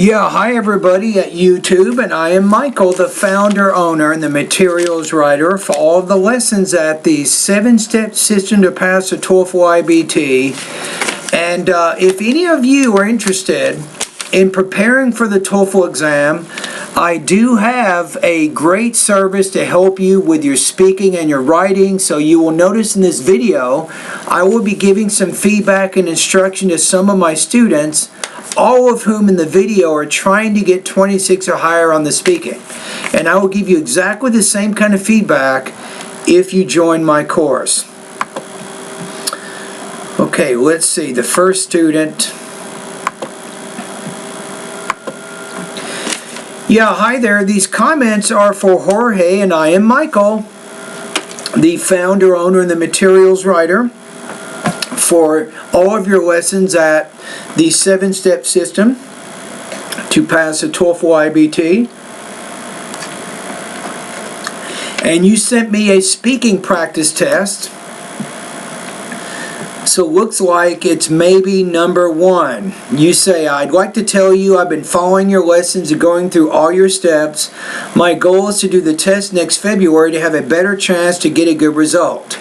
Yeah, hi everybody at YouTube, and I am Michael, the founder, owner, and the materials writer for all of the lessons at the 7-step system to pass the TOEFL IBT. And if any of you are interested in preparing for the TOEFL exam, I do have a great service to help you with your speaking and your writing. So you will notice in this video, I will be giving some feedback and instruction to some of my students, all of whom in the video are trying to get 26 or higher on the speaking. And I will give you exactly the same kind of feedback if you join my course. Okay, let's see. The first student. Yeah, hi there. These comments are for Jorge, and I am Michael, the founder, owner, and the materials writer for all of your lessons at the 7-step system to pass the TOEFL IBT. And you sent me a speaking practice test. So looks like it's maybe number 1. You say, I'd like to tell you I've been following your lessons and going through all your steps. My goal is to do the test next February to have a better chance to get a good result.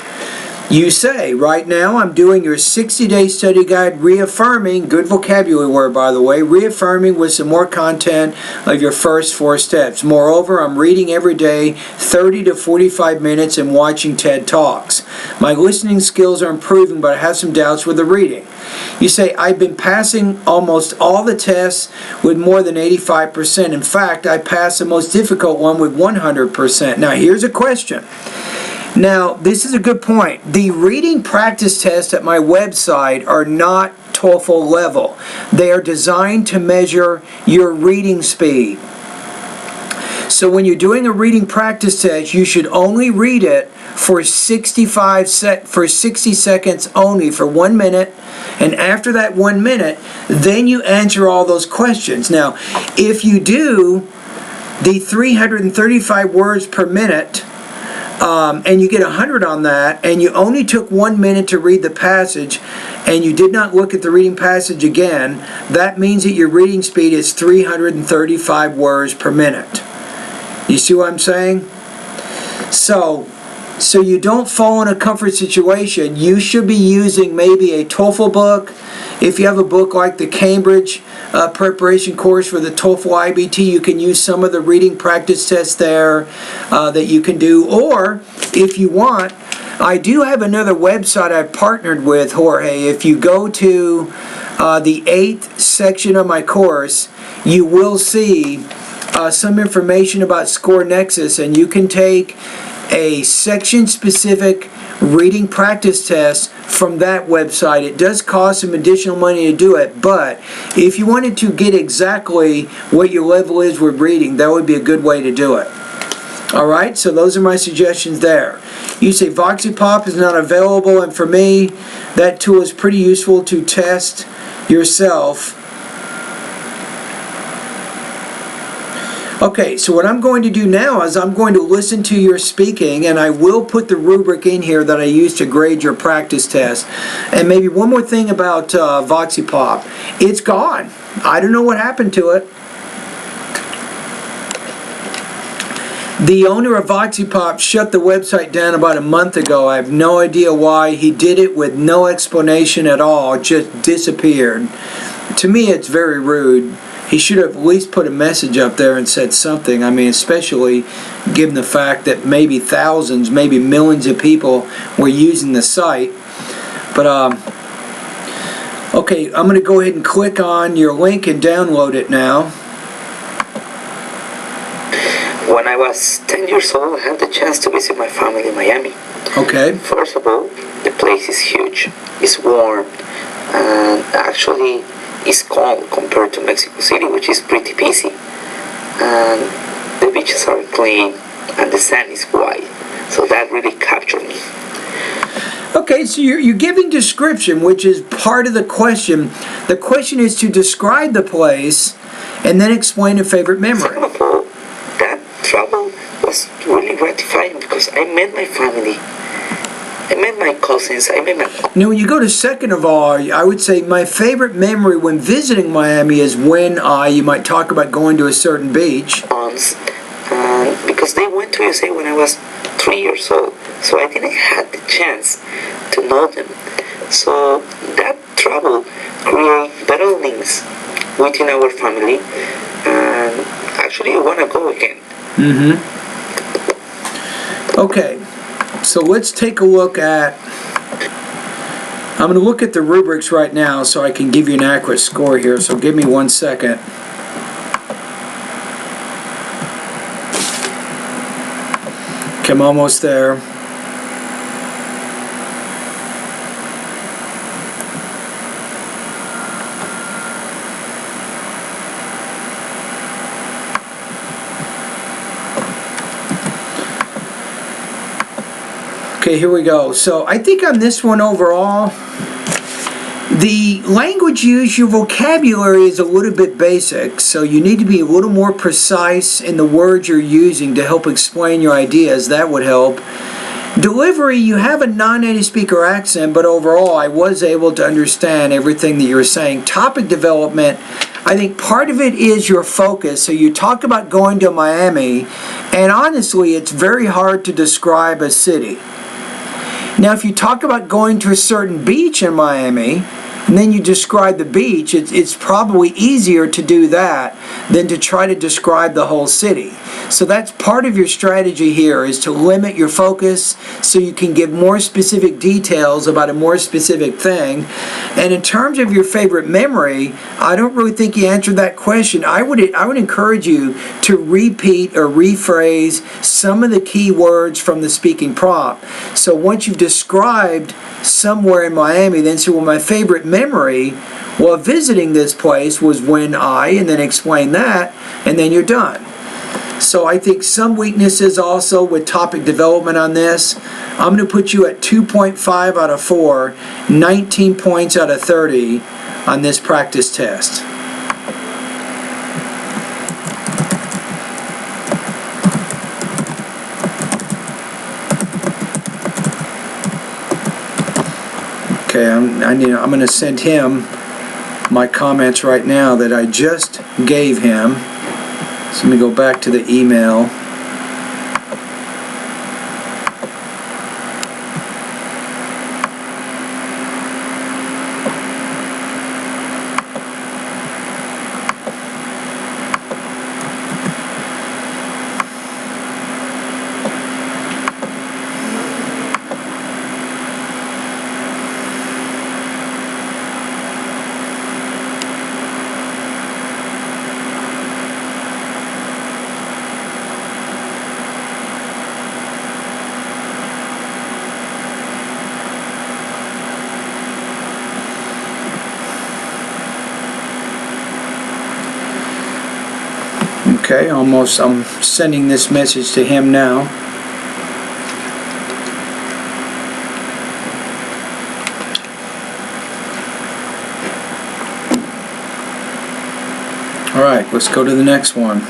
You say, right now I'm doing your 60-day study guide, reaffirming, good vocabulary word by the way, reaffirming with some more content of your first 4 steps. Moreover, I'm reading every day 30 to 45 minutes and watching TED Talks. My listening skills are improving, but I have some doubts with the reading. You say, I've been passing almost all the tests with more than 85%. In fact, I passed the most difficult one with 100%. Now, here's a question. Now, this is a good point. The reading practice tests at my website are not TOEFL level. They are designed to measure your reading speed. So when you're doing a reading practice test, you should only read it for 60 seconds only, for 1 minute. And after that 1 minute, then you answer all those questions. Now, if you do the 335 words per minute, and you get 100 on that, and you only took 1 minute to read the passage, and you did not look at the reading passage again, that means that your reading speed is 335 words per minute. You see what I'm saying? So you don't fall in a comfort situation. You should be using maybe a TOEFL book. If you have a book like the Cambridge preparation course for the TOEFL IBT, you can use some of the reading practice tests there that you can do. Or, if you want, I do have another website I've partnered with, Jorge. If you go to the 8th section of my course, you will see some information about Score Nexus, and you can take a section-specific reading practice test from that website. It does cost some additional money to do it, but if you wanted to get exactly what your level is with reading, that would be a good way to do it. Alright, so those are my suggestions there. You say VoxyPop is not available, and for me, that tool is pretty useful to test yourself. Okay, so what I'm going to do now is I'm going to listen to your speaking, and I will put the rubric in here that I use to grade your practice test. And maybe one more thing about VoxyPop. It's gone. I don't know what happened to it. The owner of VoxyPop shut the website down about a month ago. I have no idea why. He did it with no explanation at all. It just disappeared. To me, it's very rude. He should have at least put a message up there and said something. I mean, especially given the fact that maybe thousands, maybe millions of people were using the site. But, okay, I'm going to go ahead and click on your link and download it now. When I was 10 years old, I had the chance to visit my family in Miami. Okay. First of all, the place is huge. It's warm, and actually is cold compared to Mexico City, which is pretty busy. And the beaches are clean and the sand is white. So that really captured me. Okay, so you're giving description, which is part of the question. The question is to describe the place and then explain a favorite memory. Second of all, that travel was really gratifying because I met my family I met my cousins. I met my Now, when you go to second of all, I would say my favorite memory when visiting Miami is when you might talk about going to a certain beach. aunts, because they went to USA when I was 3 years old, so I didn't have the chance to know them. So that travel created better links within our family, and actually I want to go again. Okay, so let's take a look at, I'm going to look at the rubrics right now so I can give you an accurate score here, so give me 1 second. Okay, I'm almost there. Okay, here we go. So I think on this one overall, the language use, your vocabulary is a little bit basic, so you need to be a little more precise in the words you're using to help explain your ideas. That would help. Delivery, you have a non-native speaker accent, but overall I was able to understand everything that you were saying. Topic development, I think part of it is your focus. So you talk about going to Miami, and honestly it's very hard to describe a city. Now if you talk about going to a certain beach in Miami, and then you describe the beach, it's probably easier to do that than to try to describe the whole city. So that's part of your strategy here, is to limit your focus so you can give more specific details about a more specific thing. And in terms of your favorite memory, I don't really think you answered that question. I would encourage you to repeat or rephrase some of the key words from the speaking prompt. So once you've described somewhere in Miami, then say, well, my favorite memory while visiting this place was when and then explain that, and then you're done. So I think some weaknesses also with topic development on this. I'm going to put you at 2.5 out of 4, 19 points out of 30 on this practice test. Okay, I'm going to send him my comments right now that I just gave him. So let me go back to the email. Okay, almost. I'm sending this message to him now. All right, let's go to the next one.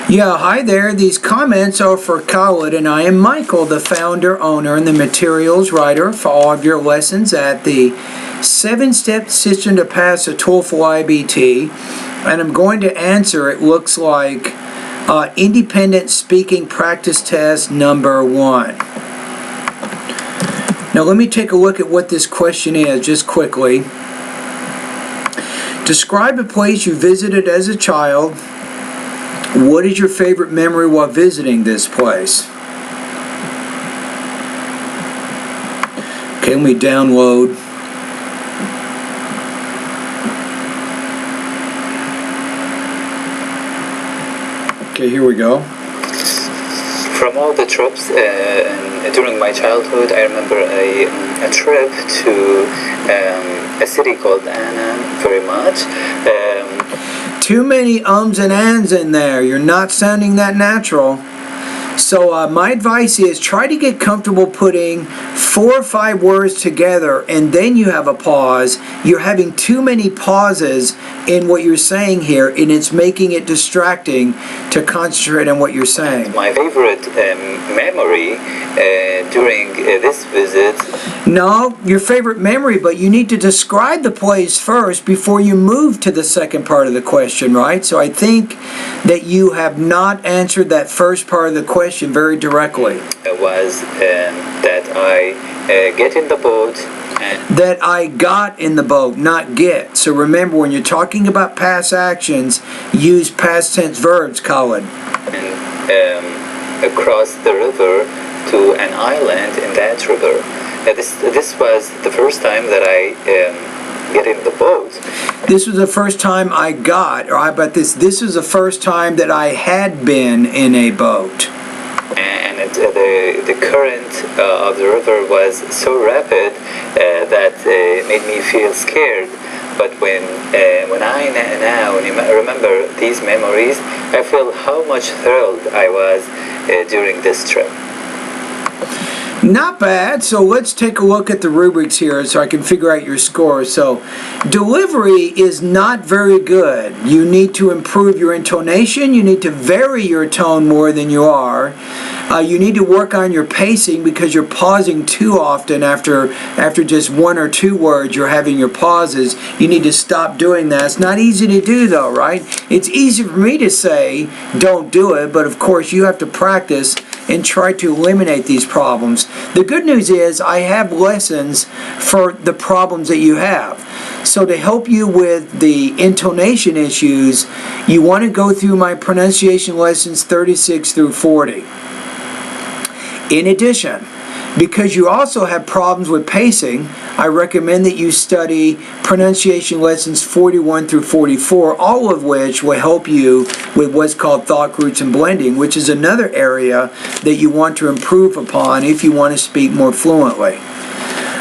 Yeah, hi there. These comments are for Khaled, and I am Michael, the founder, owner, and the materials writer for all of your lessons at the 7-Step System to Pass a TOEFL IBT. And I'm going to answer, it looks like, Independent Speaking Practice Test number 1. Now let me take a look at what this question is just quickly. Describe a place you visited as a child. What is your favorite memory while visiting this place? Okay, let me download. Okay, here we go. From all the trips during my childhood, I remember a trip to a city called Anna very much. Too many ums and ands in there. You're not sounding that natural. So my advice is try to get comfortable putting 4 or 5 words together and then you have a pause. You're having too many pauses in what you're saying here, and it's making it distracting to concentrate on what you're saying. My favorite memory during this visit. No, your favorite memory, but you need to describe the place first before you move to the second part of the question, right? So I think that you have not answered that first part of the question very directly. Was that I get in the boat. That I got in the boat, not get. So remember, when you're talking about past actions, use past tense verbs, Colin. And across the river to an island in that river. This was the first time that I get in the boat. This was the first time I got, or how about this? This was the first time that I had been in a boat. And the current of the river was so rapid that made me feel scared. But when I now remember these memories, I feel how much thrilled I was during this trip. Not bad. So let's take a look at the rubrics here so I can figure out your score. So delivery is not very good. You need to improve your intonation. You need to vary your tone more than you are. You need to work on your pacing because you're pausing too often after just 1 or 2 words. You're having your pauses. You need to stop doing that. It's not easy to do though, right? It's easy for me to say don't do it, but of course you have to practice and try to eliminate these problems. The good news is I have lessons for the problems that you have. So to help you with the intonation issues, you want to go through my pronunciation lessons 36 through 40. In addition, because you also have problems with pacing, I recommend that you study pronunciation lessons 41 through 44, all of which will help you with what's called thought groups and blending, which is another area that you want to improve upon if you want to speak more fluently.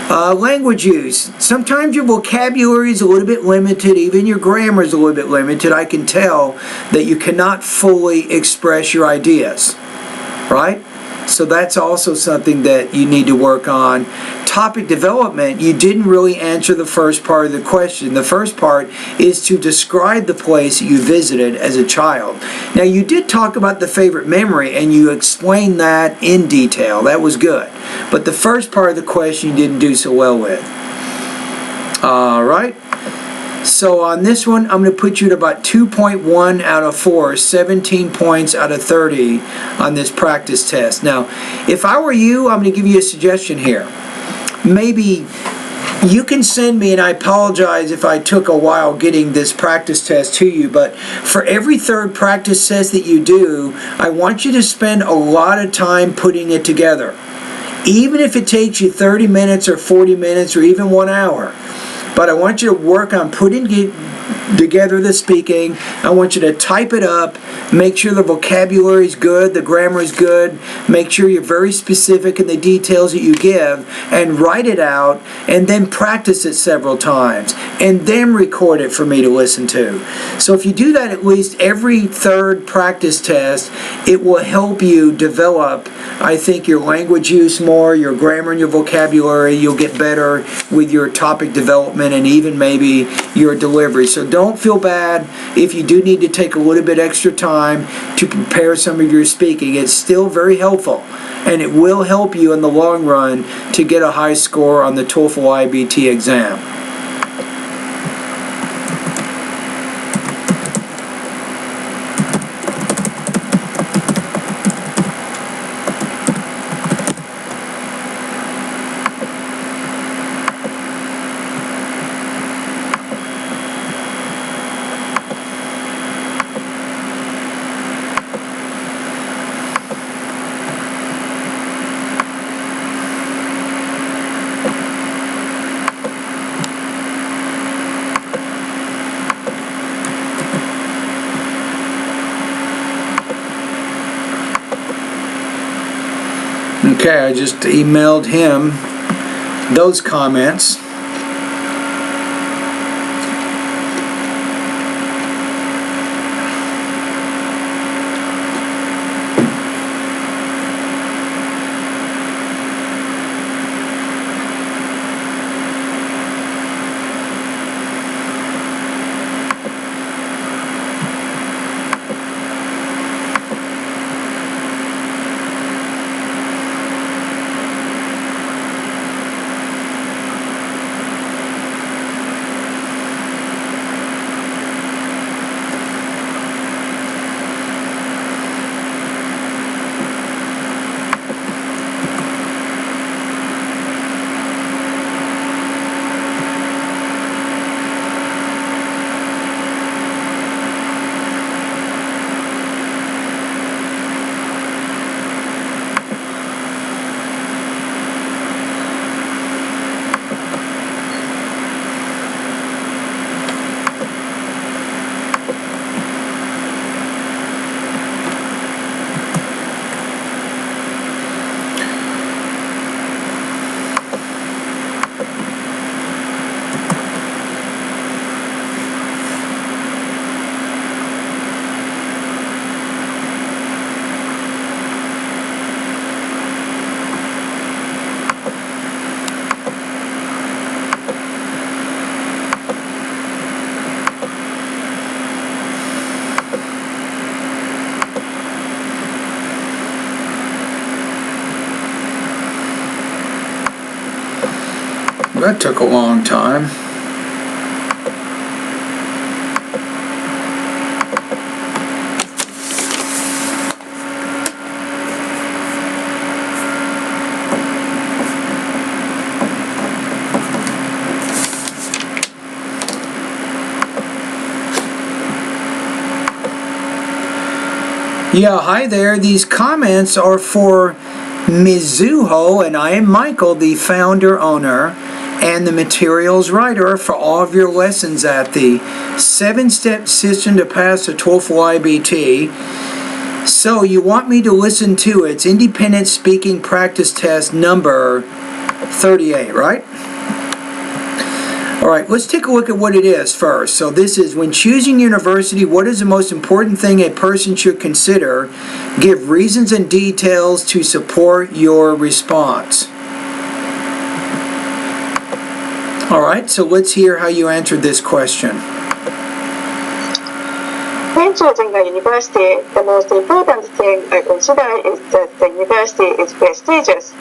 Language use. Sometimes your vocabulary is a little bit limited, even your grammar is a little bit limited. I can tell that you cannot fully express your ideas, right? So that's also something that you need to work on. Topic development, you didn't really answer the first part of the question. The first part is to describe the place that you visited as a child. Now you did talk about the favorite memory and you explained that in detail. That was good. But the first part of the question you didn't do so well with. All right. So on this one, I'm going to put you at about 2.1 out of 4, 17 points out of 30 on this practice test. Now, if I were you, I'm going to give you a suggestion here. Maybe you can send me, and I apologize if I took a while getting this practice test to you, but for every third practice test that you do, I want you to spend a lot of time putting it together. Even if it takes you 30 minutes or 40 minutes or even 1 hour. But I want you to work on putting together the speaking. I want you to type it up. Make sure the vocabulary is good, the grammar is good. Make sure you're very specific in the details that you give. And write it out. And then practice it several times. And then record it for me to listen to. So if you do that at least every third practice test, it will help you develop, I think, your language use more, your grammar and your vocabulary. You'll get better with your topic development and even maybe your delivery. So don't feel bad if you do need to take a little bit extra time to prepare some of your speaking. It's still very helpful, and it will help you in the long run to get a high score on the TOEFL IBT exam. Okay, I just emailed him those comments. that took a long time. Yeah, hi there. These comments are for Mizuho, and I am Michael, the founder, owner, and the materials writer for all of your lessons at the 7-step system to pass the TOEFL IBT. So you want me to listen to its independent speaking practice test number 38, right? All right, let's take a look at what it is first. So this is, when choosing university, what is the most important thing a person should consider? Give reasons and details to support your response. All right, so let's hear how you answered this question. When choosing a university, the most important thing I consider is that the university is prestigious.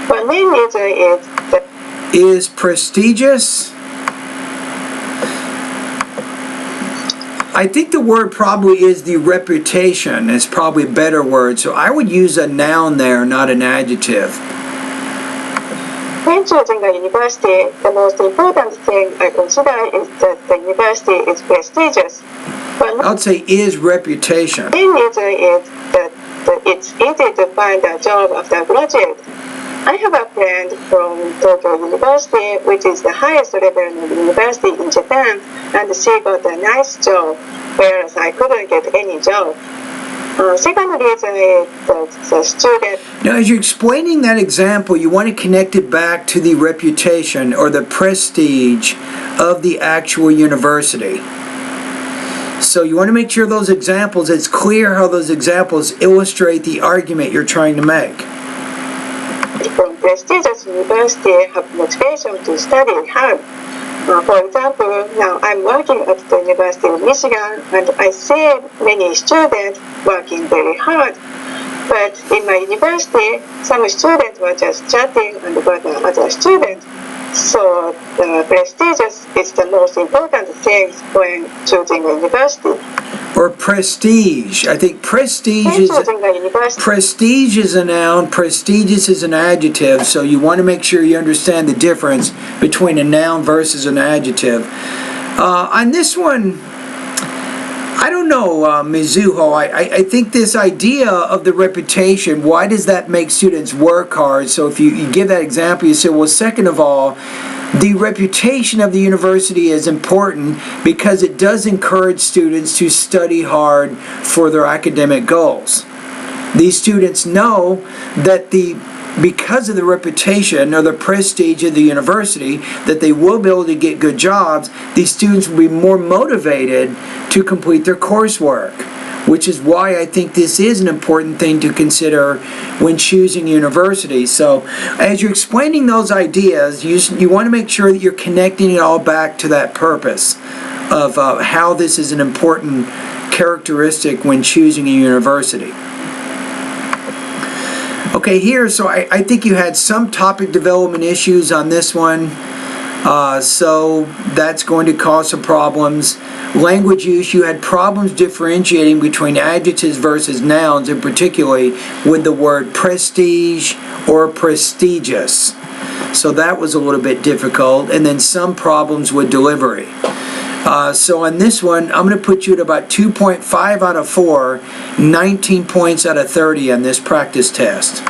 One main reason is that Is prestigious? I think the word probably is the reputation. It's probably a better word. So I would use a noun there, not an adjective. when choosing a university, the most important thing I consider is that the university is prestigious. One I would say is reputation. main reason is that it's easy to find a job after graduate. I have a friend from Tokyo University, which is the highest level of university in Japan, and she got a nice job, whereas I couldn't get any job. Second reason is that the student Now, as you're explaining that example, you want to connect it back to the reputation or the prestige of the actual university. So you want to make sure those examples, it's clear how those examples illustrate the argument you're trying to make. from prestigious university have motivation to study hard. For example, now I'm working at the University of Michigan, and I see many students working very hard. But in my university, some students were just chatting and got other students. So the prestigious is the most important thing when choosing a university. Or prestige. I think prestige When is choosing a university, prestige is a noun, prestigious is an adjective, so you want to make sure you understand the difference between a noun versus an adjective. On this one, I don't know, Mizuho. I think this idea of the reputation, why does that make students work hard? So if you give that example, you say, well, second of all, the reputation of the university is important because it does encourage students to study hard for their academic goals. These students know that because of the reputation or the prestige of the university, that they will be able to get good jobs, these students will be more motivated to complete their coursework, which is why I think this is an important thing to consider when choosing university. So as you're explaining those ideas, you want to make sure that you're connecting it all back to that purpose of how this is an important characteristic when choosing a university. Okay, here, so I think you had some topic development issues on this one, so that's going to cause some problems. Language use, you had problems differentiating between adjectives versus nouns, and particularly with the word prestige or prestigious. So that was a little bit difficult, and then some problems with delivery. So on this one, I'm going to put you at about 2.5 out of 4, 19 points out of 30 on this practice test.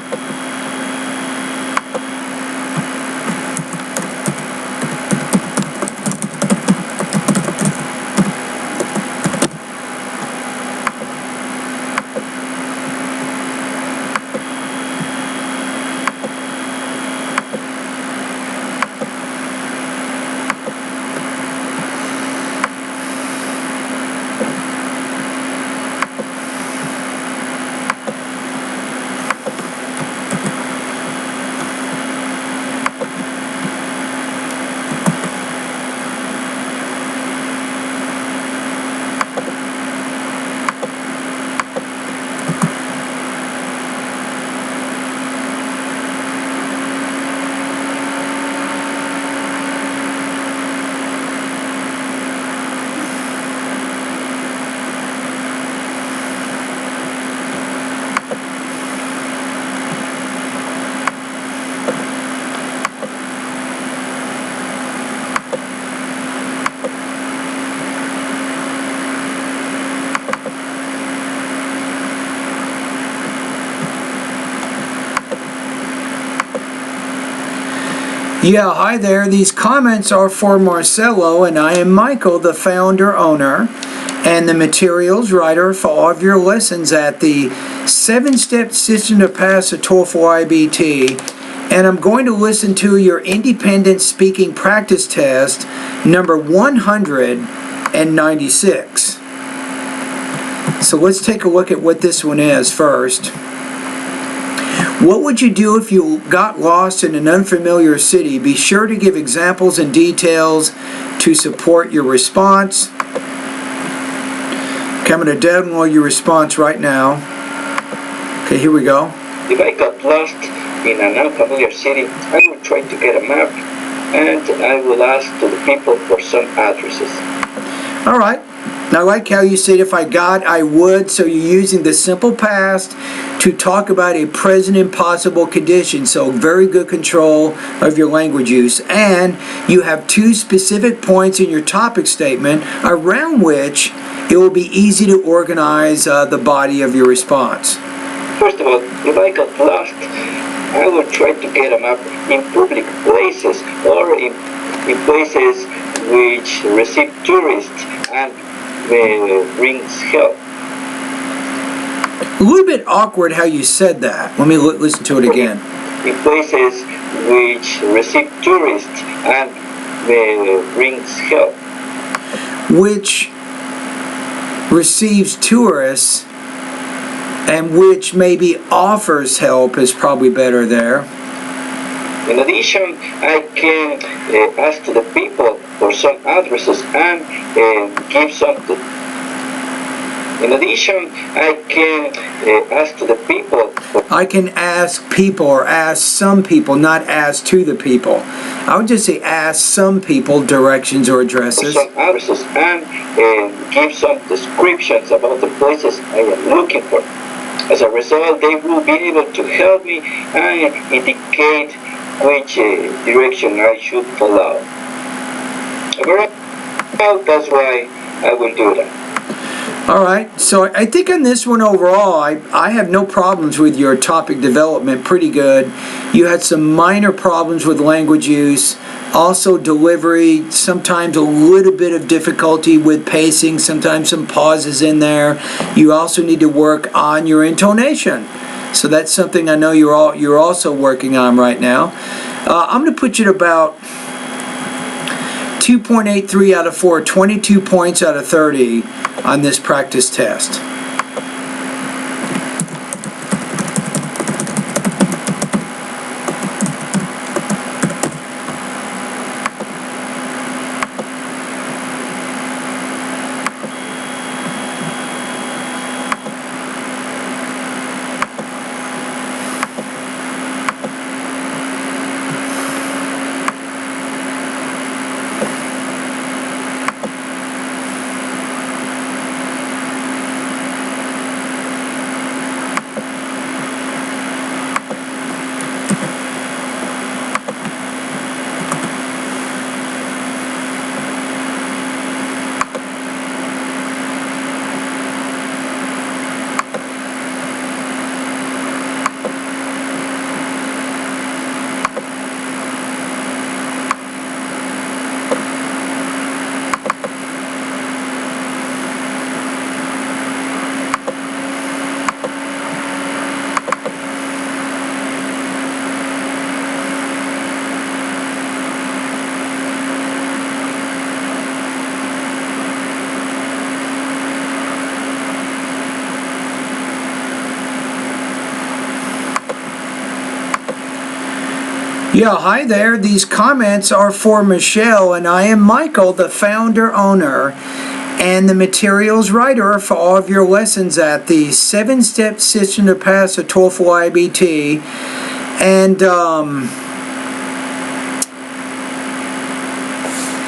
Yeah, hi there. These comments are for Marcelo, and I am Michael, the founder, owner, and the materials writer for all of your lessons at the 7-Step System to Pass a TOEFL IBT. And I'm going to listen to your independent speaking practice test, number 196. So let's take a look at what this one is first. What would you do if you got lost in an unfamiliar city? Be sure to give examples and details to support your response. Okay, I'm going to download your response right now. Okay, here we go. If I got lost in an unfamiliar city, I would try to get a map and I will ask to the people for some addresses. All right. Now, I like how you said if I got, I would. So you're using the simple past to talk about a present impossible condition. So very good control of your language use. And you have 2 specific points in your topic statement around which it will be easy to organize the body of your response. First of all, if I got lost, I would try to get a map in public places or in places which receive tourists and brings help. A little bit awkward how you said that. Let me listen to it again. In places which receive tourists and brings help. Which receives tourists and which maybe offers help is probably better there. In addition, I can ask to the people for some addresses and give some to. In addition, I can ask to the people. I can ask people or ask some people, not ask to the people. I would just say ask some people directions or addresses. Some addresses and give some descriptions about the places I am looking for. As a result, they will be able to help me and indicate which direction I should follow. Well, that's why I will do that. All right, so I think on this one overall, I have no problems with your topic development, pretty good. You had some minor problems with language use, also delivery, sometimes a little bit of difficulty with pacing, sometimes some pauses in there. You also need to work on your intonation. So that's something I know you're also working on right now. I'm going to put you at about 2.83 out of 4, 22 points out of 30 on this practice test. Yeah, hi there. These comments are for Michelle, and I am Michael, the founder, owner, and the materials writer for all of your lessons at the 7-Step System to Pass a TOEFL IBT. And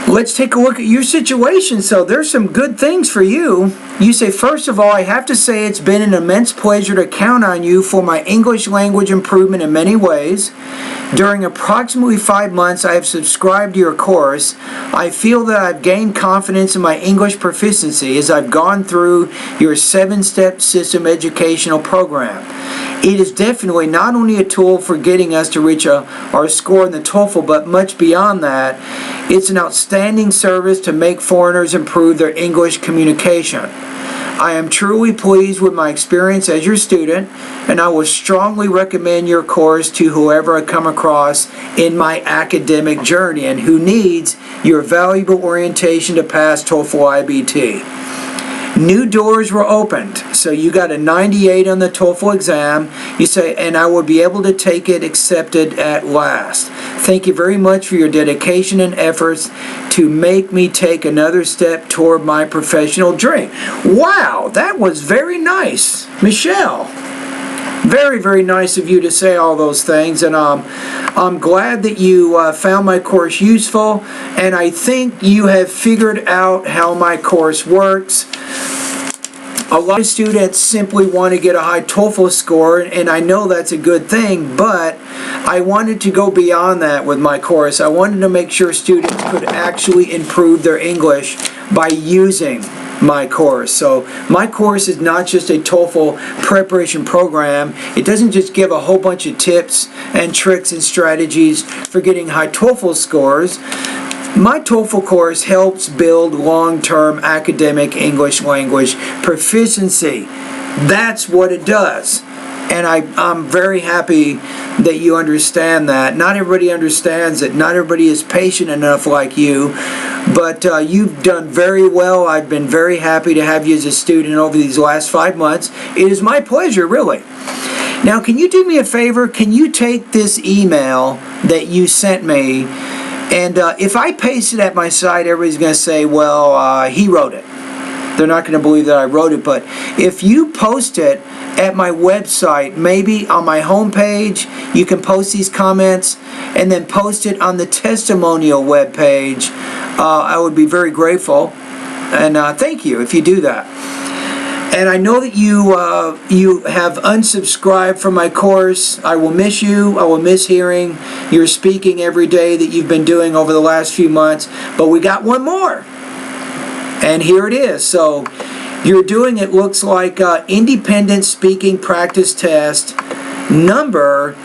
let's take a look at your situation. So there's some good things for you. You say, first of all, I have to say it's been an immense pleasure to count on you for my English language improvement in many ways. During approximately 5 months, I have subscribed to your course. I feel that I've gained confidence in my English proficiency as I've gone through your 7-Step System educational program. It is definitely not only a tool for getting us to reach our score in the TOEFL, but much beyond that. It's an outstanding service to make foreigners improve their English communication. I am truly pleased with my experience as your student, and I will strongly recommend your course to whoever I come across in my academic journey and who needs your valuable orientation to pass TOEFL IBT. New doors were opened, so you got a 98 on the TOEFL exam. You say, and I will be able to take it accepted at last. Thank you very much for your dedication and efforts to make me take another step toward my professional dream. Wow, that was very nice, Michelle. Very, very nice of you to say all those things, and I'm glad that you found my course useful, and I think you have figured out how my course works. A lot of students simply want to get a high TOEFL score, and I know that's a good thing, but I wanted to go beyond that with my course. I wanted to make sure students could actually improve their English by using my course. So my course is not just a TOEFL preparation program. It doesn't just give a whole bunch of tips and tricks and strategies for getting high TOEFL scores. My TOEFL course helps build long-term academic English language proficiency. That's what it does. And I'm very happy that you understand that. Not everybody understands it. Not everybody is patient enough like you. But you've done very well. I've been very happy to have you as a student over these last 5 months. It is my pleasure, really. Now, can you do me a favor? Can you take this email that you sent me, and if I paste it at my site, everybody's going to say, well, he wrote it. They're not going to believe that I wrote it. But if you post it at my website, maybe on my homepage, you can post these comments, and then post it on the testimonial webpage. I would be very grateful, and thank you if you do that. And I know that you have unsubscribed from my course. I will miss you. I will miss hearing your speaking every day that you've been doing over the last few months. But we got one more. And here it is. So you're doing, it looks like, independent speaking practice test number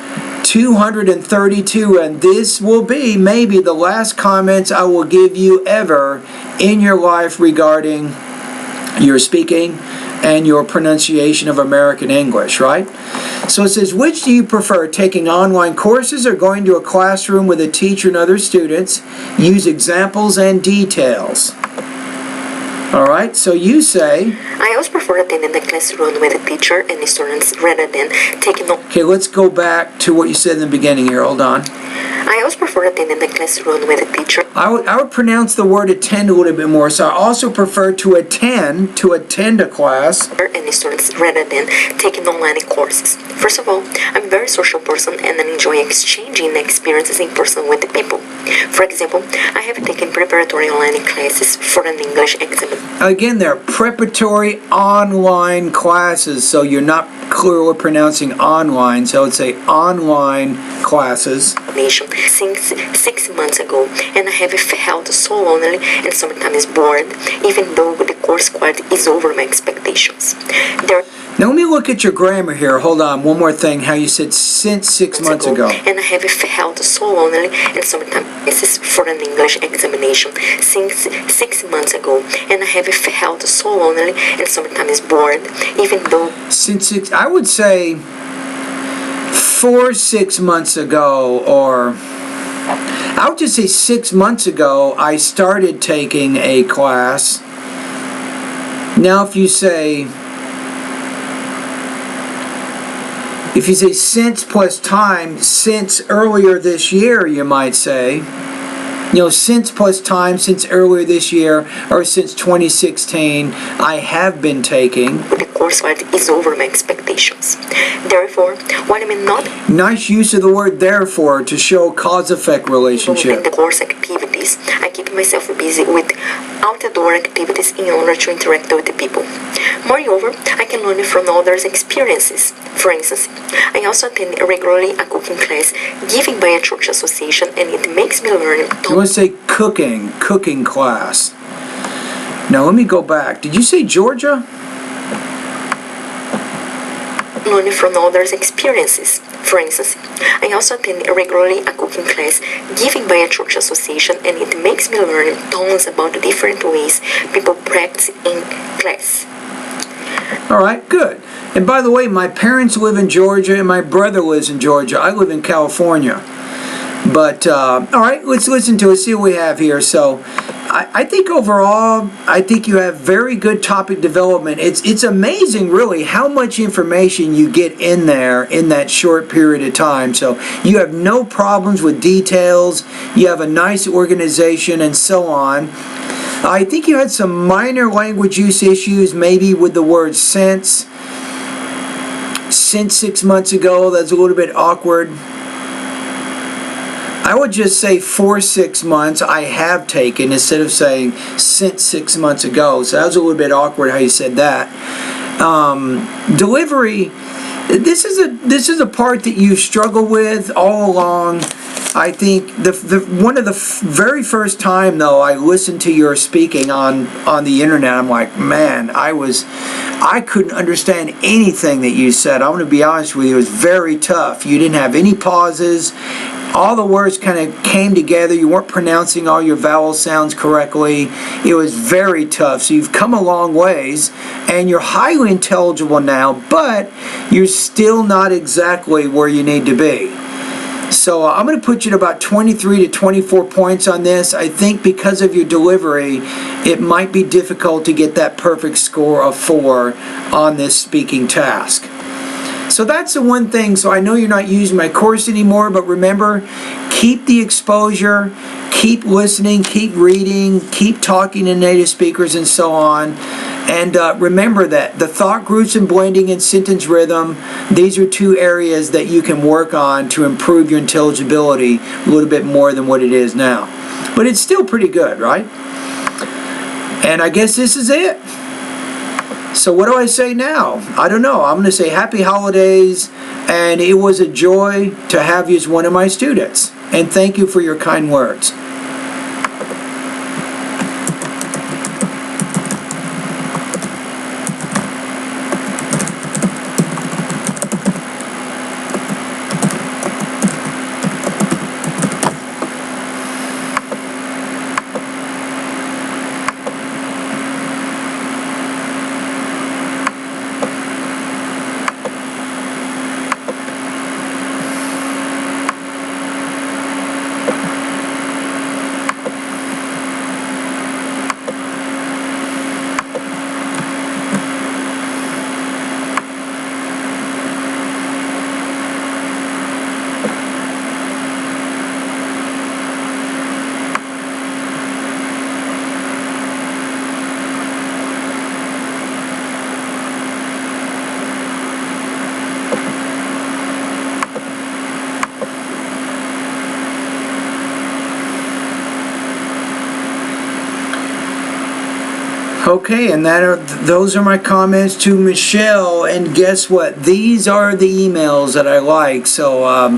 232, and this will be maybe the last comments I will give you ever in your life regarding your speaking and your pronunciation of American English, right? So it says, which do you prefer, taking online courses or going to a classroom with a teacher and other students? Use examples and details. All right, so you say, I always prefer attending the classroom with a teacher and the students rather than taking on. Okay, let's go back to what you said in the beginning here. Hold on. I always prefer attending the classroom with a teacher. I would pronounce the word attend a little bit more. So I also prefer to attend a class. And the students rather than taking online courses. First of all, I'm a very social person and I enjoy exchanging experiences in person with the people. For example, I have taken preparatory online classes for an English exam. Again, they're preparatory online classes, so you're not clearly pronouncing online, so it's say online classes. Since 6 months ago, and I have felt so lonely and sometimes bored, even though the course quality is over my expectations. Now let me look at your grammar here. Hold on, one more thing. How you said since 6 months ago. And I have felt so lonely and sometimes this is for an English examination. Since 6 months ago, and I have felt so lonely and sometimes bored, even though. I would say 6 months ago, or I would just say 6 months ago, I started taking a class. Now if you say since plus time, since earlier this year, you might say, since plus time, since earlier this year, or since 2016, I have been taking. The course is over my expectations. Therefore, when I'm not. Nice use of the word therefore to show cause-effect relationship. In the course activities, I keep myself busy with outdoor activities in order to interact with the people. Moreover, I can learn from others' experiences. For instance, I also attend regularly a cooking class given by a church association, and it makes me learn. You want to say cooking class. Now let me go back. Did you say Georgia? learn from others' experiences. For instance, I also attend regularly a cooking class given by a church association, and it makes me learn tons about the different ways people practice in class. All right, good. And by the way, my parents live in Georgia and my brother lives in Georgia. I live in California. But, all right, let's listen to it, see what we have here. So, I think overall, I think you have very good topic development. It's amazing, really, how much information you get in there in that short period of time. So, you have no problems with details. You have a nice organization and so on. I think you had some minor language use issues, maybe with the word since. Since 6 months ago, that's a little bit awkward. I would just say for 6 months I have taken instead of saying since 6 months ago. So that was a little bit awkward how you said that. Delivery. This is a part that you struggle with all along. I think one of the very first time though I listened to your speaking on the internet, I'm like, man, I couldn't understand anything that you said. I'm going to be honest with you, it was very tough. You didn't have any pauses. All the words kind of came together. You weren't pronouncing all your vowel sounds correctly. It was very tough. So you've come a long ways, and you're highly intelligible now, but you're still not exactly where you need to be. So I'm going to put you at about 23 to 24 points on this. I think because of your delivery, it might be difficult to get that perfect score of 4 on this speaking task. So that's the one thing. So I know you're not using my course anymore, but remember, keep the exposure, keep listening, keep reading, keep talking to native speakers and so on. And remember that the thought groups and blending and sentence rhythm, these are 2 areas that you can work on to improve your intelligibility a little bit more than what it is now. But it's still pretty good, right? And I guess this is it. So what do I say now? I don't know. I'm going to say happy holidays, and it was a joy to have you as one of my students. And thank you for your kind words. Okay, and those are my comments to Michelle, and guess what? These are the emails that I like, so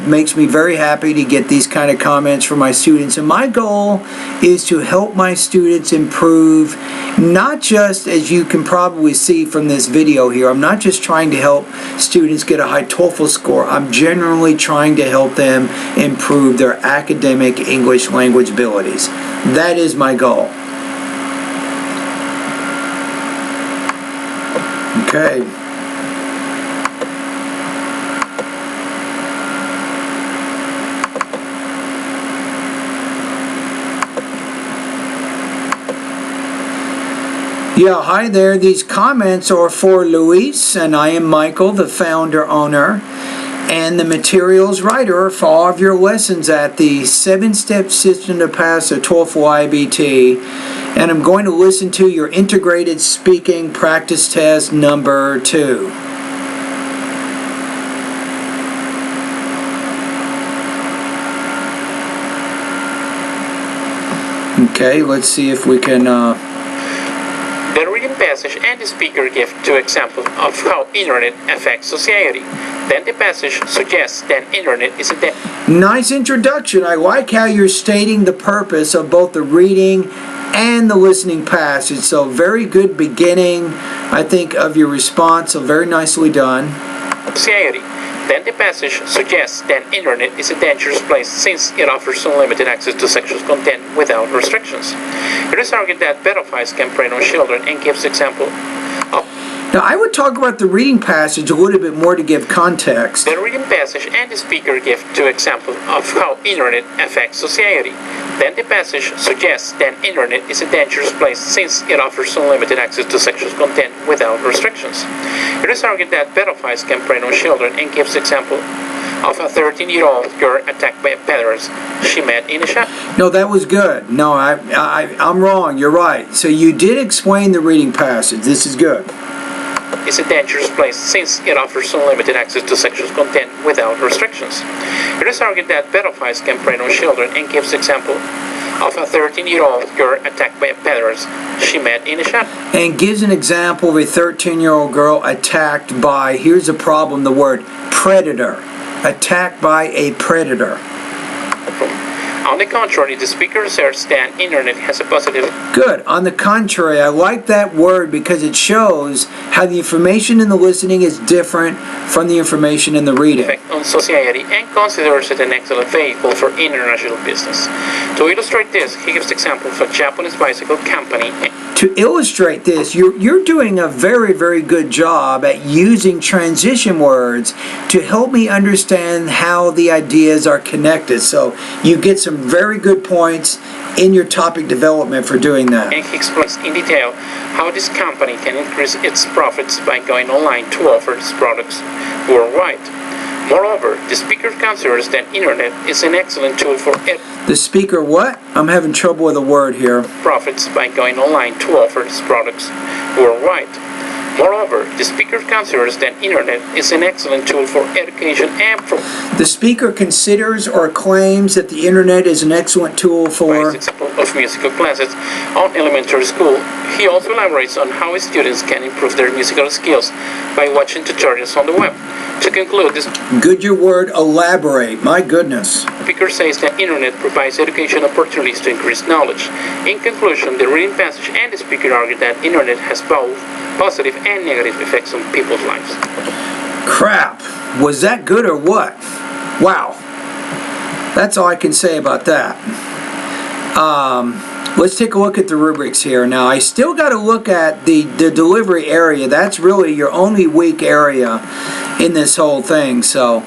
makes me very happy to get these kind of comments from my students. And my goal is to help my students improve, not just, as you can probably see from this video here, I'm not just trying to help students get a high TOEFL score, I'm generally trying to help them improve their academic English language abilities. That is my goal. Okay. Yeah, hi there. These comments are for Luis, and I am Michael, the founder, owner, and the materials writer for all of your lessons at the 7-step system to pass a TOEFL IBT. And I'm going to listen to your integrated speaking practice test number 2. Okay, let's see if we can... The reading passage and the speaker give 2 examples of how internet affects society. Then the passage suggests that internet is a debt. Nice introduction. I like how you're stating the purpose of both the reading and the listening passage. So very good beginning, I think, of your response. So very nicely done. society. Then the passage suggests that internet is a dangerous place since it offers unlimited access to sexual content without restrictions. It is argued that pedophiles can prey on children and gives example of Now, I would talk about the reading passage a little bit more to give context. the reading passage and the speaker give two examples of how internet affects society. Then the passage suggests that internet is a dangerous place since it offers unlimited access to sexual content without restrictions. It is argued that pedophiles can prey on children and gives example of a 13-year-old girl attacked by a pederast she met in a shop. No, that was good. No, I'm wrong. You're right. So you did explain the reading passage. This is good. Is a dangerous place since it offers unlimited access to sexual content without restrictions. It is argued that pedophiles can prey on children and gives example of a 13-year-old girl attacked by a pederast she met in a shop. And gives an example of a 13-year-old girl attacked by, here's the problem, the word predator. Attacked by a predator. On the contrary, the speaker asserts that internet has a positive Good. On the contrary, I like that word because it shows how the information in the listening is different from the information in the reading. effect on society and considers it an excellent vehicle for international business. To illustrate this, he gives the example of a Japanese bicycle company. To illustrate this, you're doing a very, very good job at using transition words to help me understand how the ideas are connected. So you get some very good points in your topic development for doing that. And he explains in detail how this company can increase its profits by going online to offer its products worldwide. Moreover, the speaker considers that internet is an excellent tool for The speaker what? I'm having trouble with a word here. profits by going online to offer its products worldwide. Moreover, the speaker considers that internet is an excellent tool for education and for The speaker considers or claims that the internet is an excellent tool for... example of musical classes on elementary school. He also elaborates on how students can improve their musical skills by watching tutorials on the web. To conclude, this Good your word, elaborate. My goodness. speaker says that internet provides education opportunities to increase knowledge. In conclusion, the reading passage and the speaker argue that internet has both positive and negative effects on people's lives. Crap. Was that good or what? Wow. That's all I can say about that. Let's take a look at the rubrics here. Now, I still got to look at the delivery area. That's really your only weak area in this whole thing. So,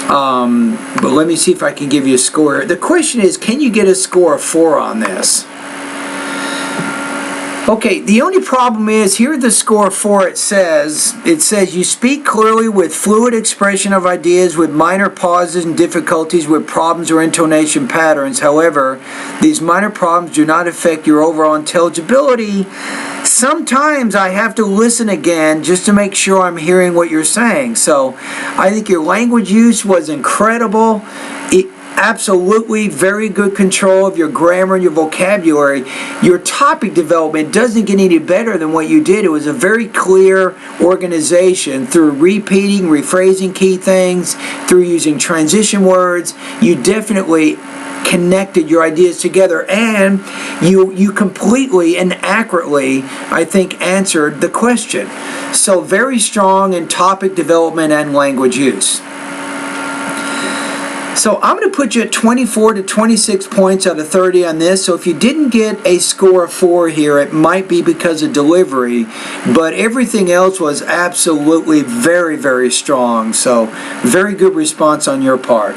but let me see if I can give you a score. The question is, can you get a score of 4 on this? Okay, the only problem is, here the score 4, it says you speak clearly with fluid expression of ideas with minor pauses and difficulties with problems or intonation patterns. However, these minor problems do not affect your overall intelligibility. Sometimes I have to listen again just to make sure I'm hearing what you're saying. So I think your language use was incredible. Absolutely very good control of your grammar and your vocabulary. Your topic development doesn't get any better than what you did. It was a very clear organization through repeating, rephrasing key things, through using transition words. You definitely connected your ideas together, and you completely and accurately, I think, answered the question. So very strong in topic development and language use. So I'm going to put you at 24 to 26 points out of 30 on this. So if you didn't get a score of 4 here, it might be because of delivery, but everything else was absolutely very, very strong. So very good response on your part.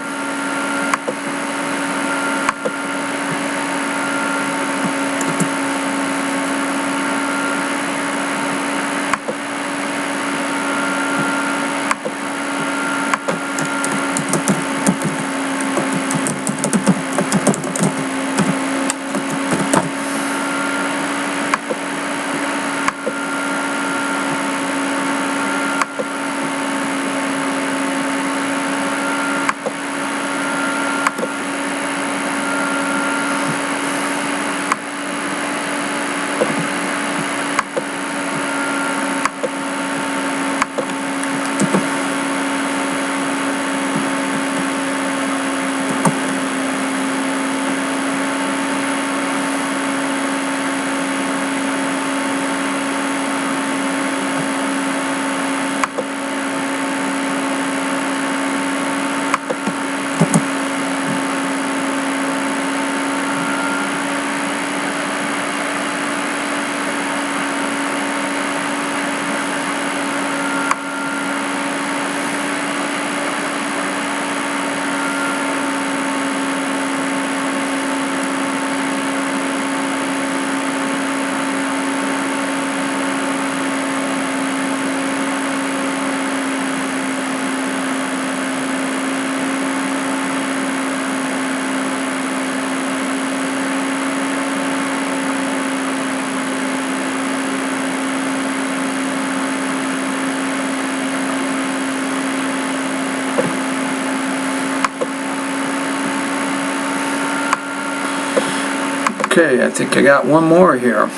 Okay, I think I got one more here.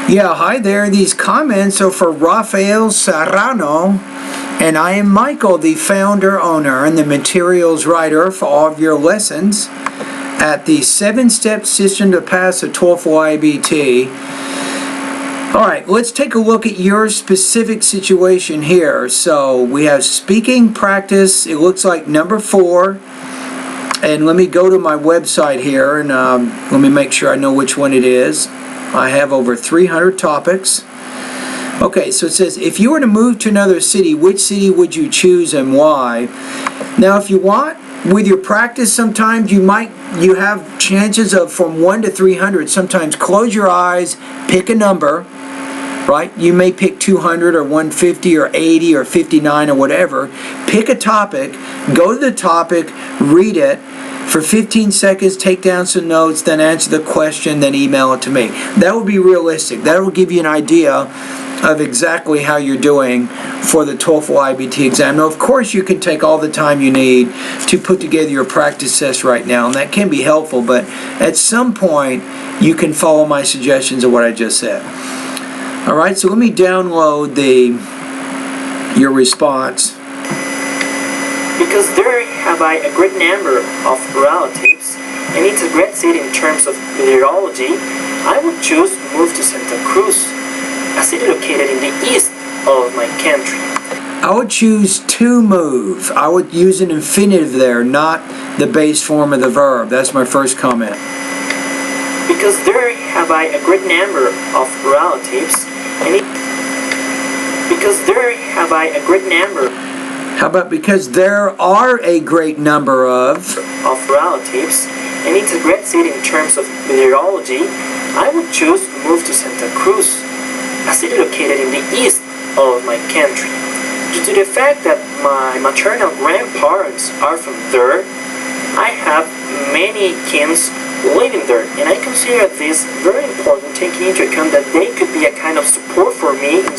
Yeah, hi there. These comments are for Rafael Serrano, and I am Michael, the founder, owner, and the materials writer for all of your lessons at the 7-step system to pass a TOEFL IBT. All right, let's take a look at your specific situation here. So we have speaking practice. It looks like number 4. And let me go to my website here, and let me make sure I know which one it is. I have over 300 topics. Okay, so it says, if you were to move to another city, which city would you choose and why? Now, if you want, with your practice, sometimes you have chances of from 1 to 300. Sometimes close your eyes, pick a number, right? You may pick 200 or 150 or 80 or 59 or whatever. Pick a topic, go to the topic, read it for 15 seconds, take down some notes, then answer the question, then email it to me. That would be realistic. That will give you an idea of exactly how you're doing for the TOEFL IBT exam. Now, of course, you can take all the time you need to put together your practice test right now, and that can be helpful, but at some point, you can follow my suggestions of what I just said. All right, so let me download your response. Because there have I a great number of relatives, and it's a great city in terms of meteorology, I would choose to move to Santa Cruz, a city located in the east of my country. I would choose to move. I would use an infinitive there, not the base form of the verb. That's my first comment. Because there have I a great number of relatives, and because there have I a great number. How about because there are a great number of relatives, and it's a great city in terms of meteorology, I would choose to move to Santa Cruz, a city located in the east of my country. Due to the fact that my maternal grandparents are from there, I have many kins living there, and I consider this very important, taking into account that they could be a kind of support for me in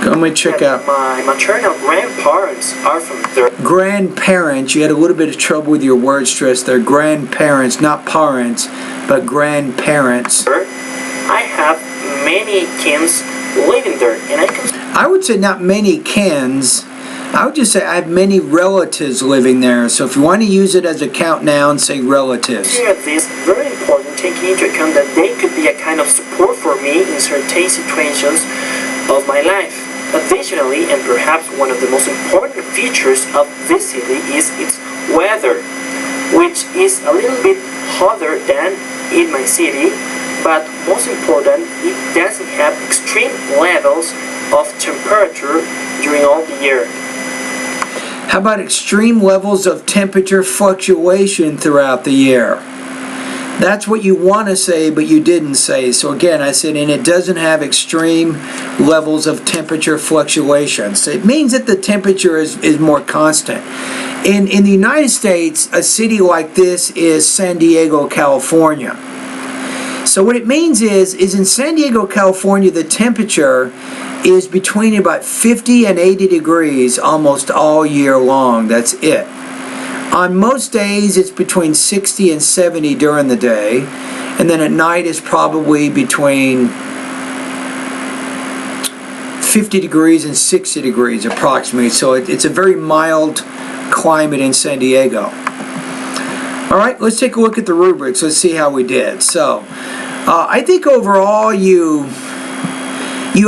let me check out. My maternal grandparents are from there. Grandparents, you had a little bit of trouble with your word stress there. Grandparents, not parents, but grandparents. I have many kins living there, and I would say not many kins. I would just say I have many relatives living there. So if you want to use it as a count noun, say relatives. Here, this very important, taking into account that they could be a kind of support for me in certain situations of my life. Additionally, and perhaps one of the most important features of this city is its weather, which is a little bit hotter than in my city, but most important, it doesn't have extreme levels of temperature during all the year. How about extreme levels of temperature fluctuation throughout the year? That's what you want to say, but you didn't say. So again, I said, and it doesn't have extreme levels of temperature fluctuations. So it means that the temperature is more constant. In the United States, a city like this is San Diego, California. So what it means is in San Diego, California, the temperature is between about 50 and 80 degrees almost all year long. That's it. On most days, it's between 60 and 70 during the day, and then at night it's probably between 50 degrees and 60 degrees approximately. So it's a very mild climate in San Diego. All right, let's take a look at the rubrics. Let's see how we did. So I think overall you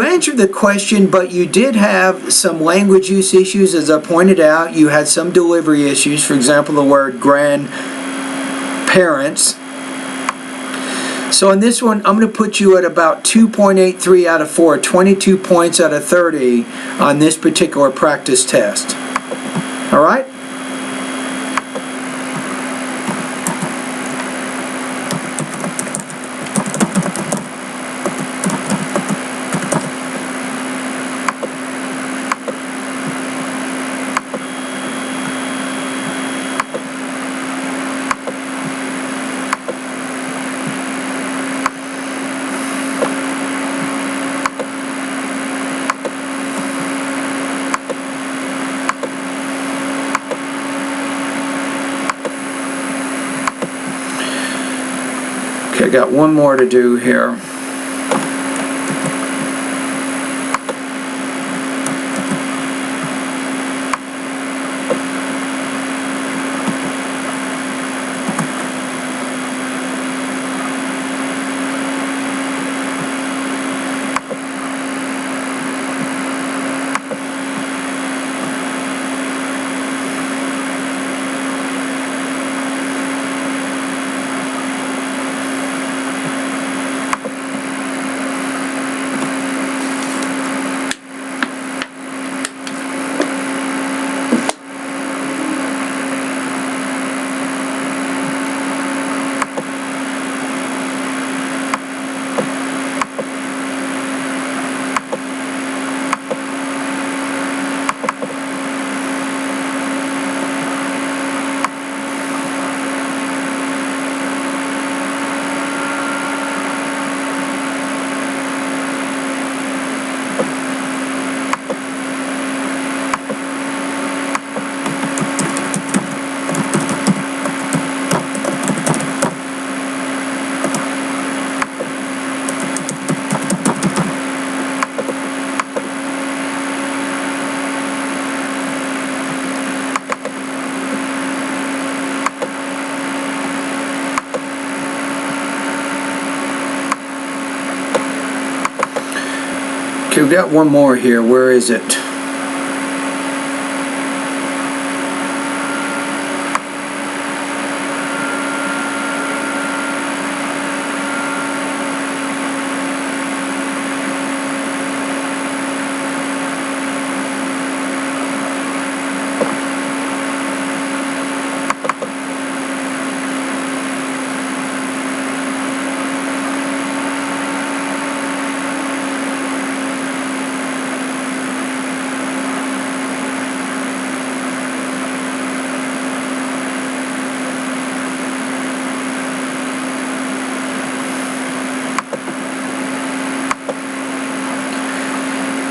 answered the question, but you did have some language use issues, as I pointed out. You had some delivery issues, for example, the word grandparents. So in this one, I'm going to put you at about 2.83 out of 4, 22 points out of 30 on this particular practice test. All right? got one more to do here. Okay, we've got one more here. Where is it?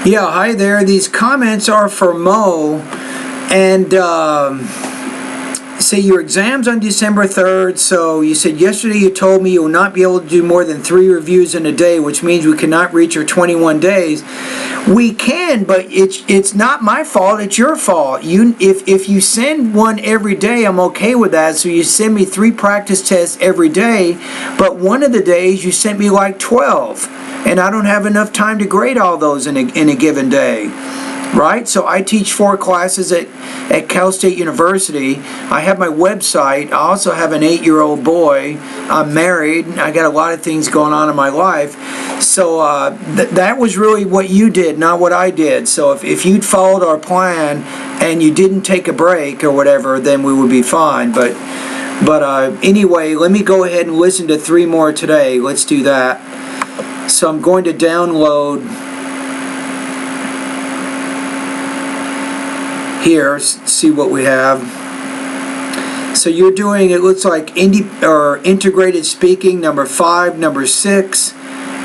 Yeah, hi there. These comments are for Mo, and say your exam's on December 3rd, so you said yesterday you told me you will not be able to do more than 3 reviews in a day, which means we cannot reach your 21 days. We can, but it's not my fault, it's your fault. If you send one every day, I'm okay with that, so you send me 3 practice tests every day, but one of the days you sent me like 12. And I don't have enough time to grade all those in a given day, right? So I teach 4 classes at Cal State University. I have my website. I also have an 8-year-old boy. I'm married. I got a lot of things going on in my life. So that was really what you did, not what I did. So if you'd followed our plan and you didn't take a break or whatever, then we would be fine. But anyway, let me go ahead and listen to 3 more today. Let's do that. So I'm going to download here, see what we have. So you're doing, it looks like integrated speaking, number 5, number 6,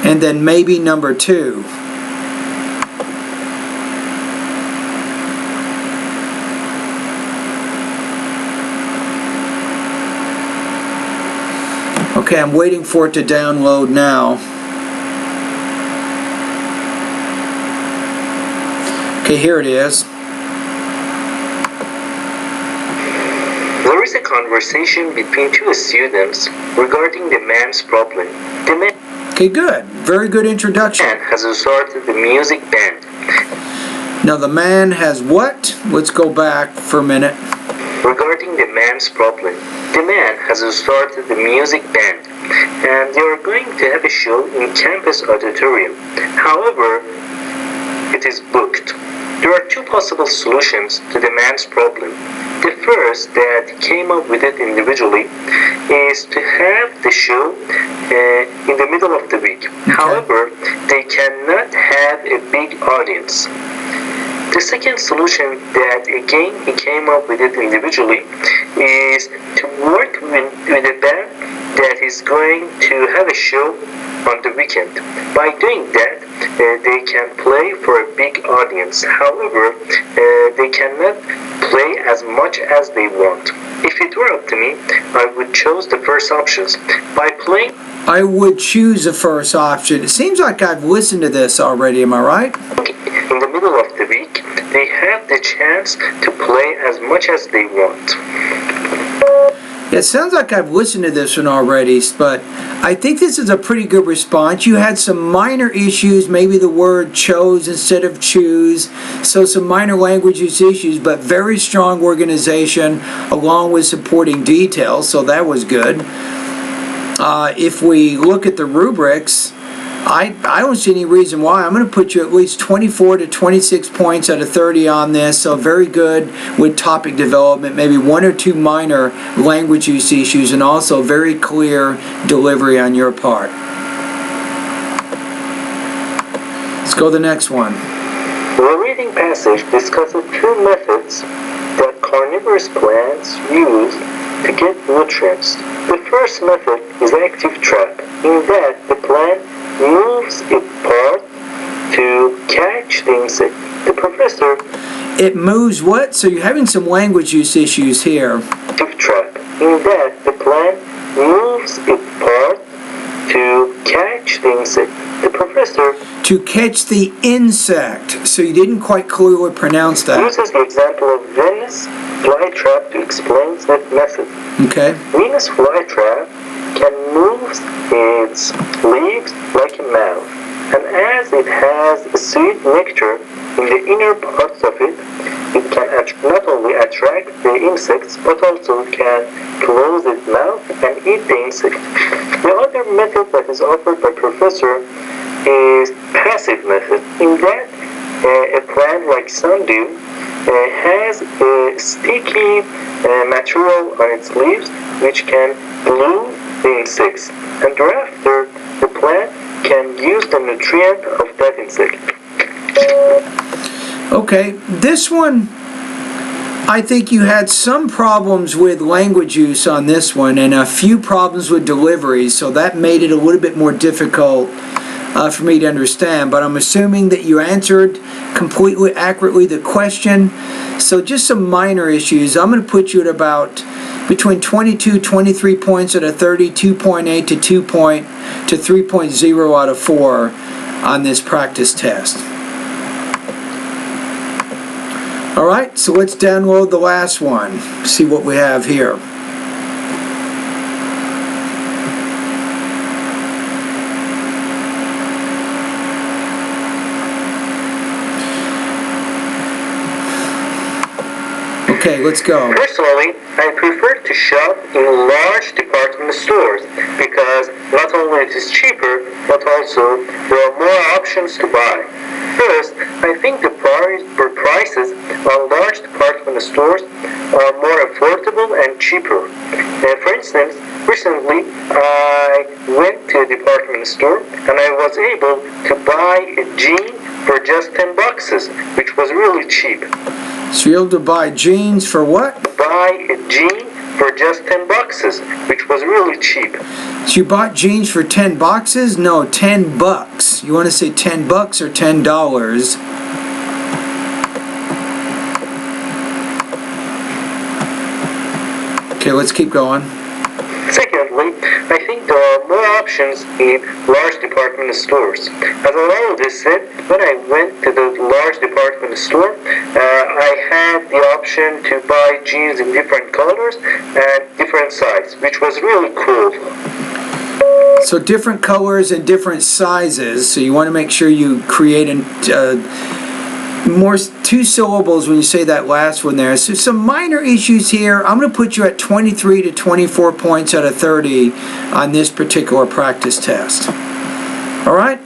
and then maybe number 2. Okay, I'm waiting for it to download now. Okay, here it is. There is a conversation between 2 students regarding the man's problem. The man Okay, good. Very good introduction. has started the music band. Now the man has what? Let's go back for a minute. Regarding the man's problem, the man has started the music band, and they are going to have a show in campus auditorium. However, it is booked. There are 2 possible solutions to the man's problem. The first, that he came up with it individually, is to have the show in the middle of the week. Okay. However, they cannot have a big audience. The second solution, that again he came up with it individually, is to work with a band that is going to have a show on the weekend. By doing that, they can play for a big audience. However, they cannot play as much as they want. If it were up to me, I would choose the first options. By playing, I would choose the first option. It seems like I've listened to this already, am I right? in the middle of the week, they have the chance to play as much as they want. It sounds like I've listened to this one already, but I think this is a pretty good response. You had some minor issues, maybe the word chose instead of choose, so some minor language use issues, but very strong organization along with supporting details, so that was good. If we look at the rubrics, I don't see any reason why. I'm going to put you at least 24 to 26 points out of 30 on this, so very good with topic development, maybe one or two minor language use issues, and also very clear delivery on your part. Let's go to the next one. The reading passage discusses two methods that carnivorous plants use to get nutrients. The first method is active trap, in that the plant moves its part to catch the insect. The professor... It moves what? So you're having some language use issues here. Active trap, in that the plant moves its part to catch the insect. The professor... To catch the insect. So you didn't quite clearly pronounce that. Uses the example of Venus flytrap to explain that method. Okay. Venus flytrap can move its leaves like a mouth, and as it has a sweet nectar in the inner parts of it, it can not only attract the insects, but also can close its mouth and eat the insect. The other method that is offered by Professor is passive method, in that a plant like sundew has a sticky material on its leaves which can glue the insects, and thereafter the plant can use the nutrient of that insect. Okay, this one, I think you had some problems with language use on this one and a few problems with delivery, so that made it a little bit more difficult for me to understand, but I'm assuming that you answered completely accurately the question. So just some minor issues. I'm going to put you at about between 22, 23 points out of 30, 2.8 to 3.0 out of 4 on this practice test. Alright, so let's download the last one. See what we have here. Okay, let's go. Personally, I prefer to shop in large department stores because not only it is cheaper, but also there are more options to buy. First, I think the prices on large department stores are more affordable and cheaper. For instance, recently I went to a department store and I was able to buy a jean for just $10, which was really cheap. So you're able to buy jeans for what? Buy a jean for just $10, which was really cheap. So you bought jeans for 10 boxes? No, 10 bucks. You want to say 10 bucks or $10? Okay, let's keep going. Secondly, I think there are more options in large department stores. As I already said, when I went to the large department store, I had the option to buy jeans in different colors and different sizes, which was really cool. So different colors and different sizes, so you want to make sure you create more two syllables when you say that last one there. So some minor issues here. I'm going to put you at 23 to 24 points out of 30 on this particular practice test. All right?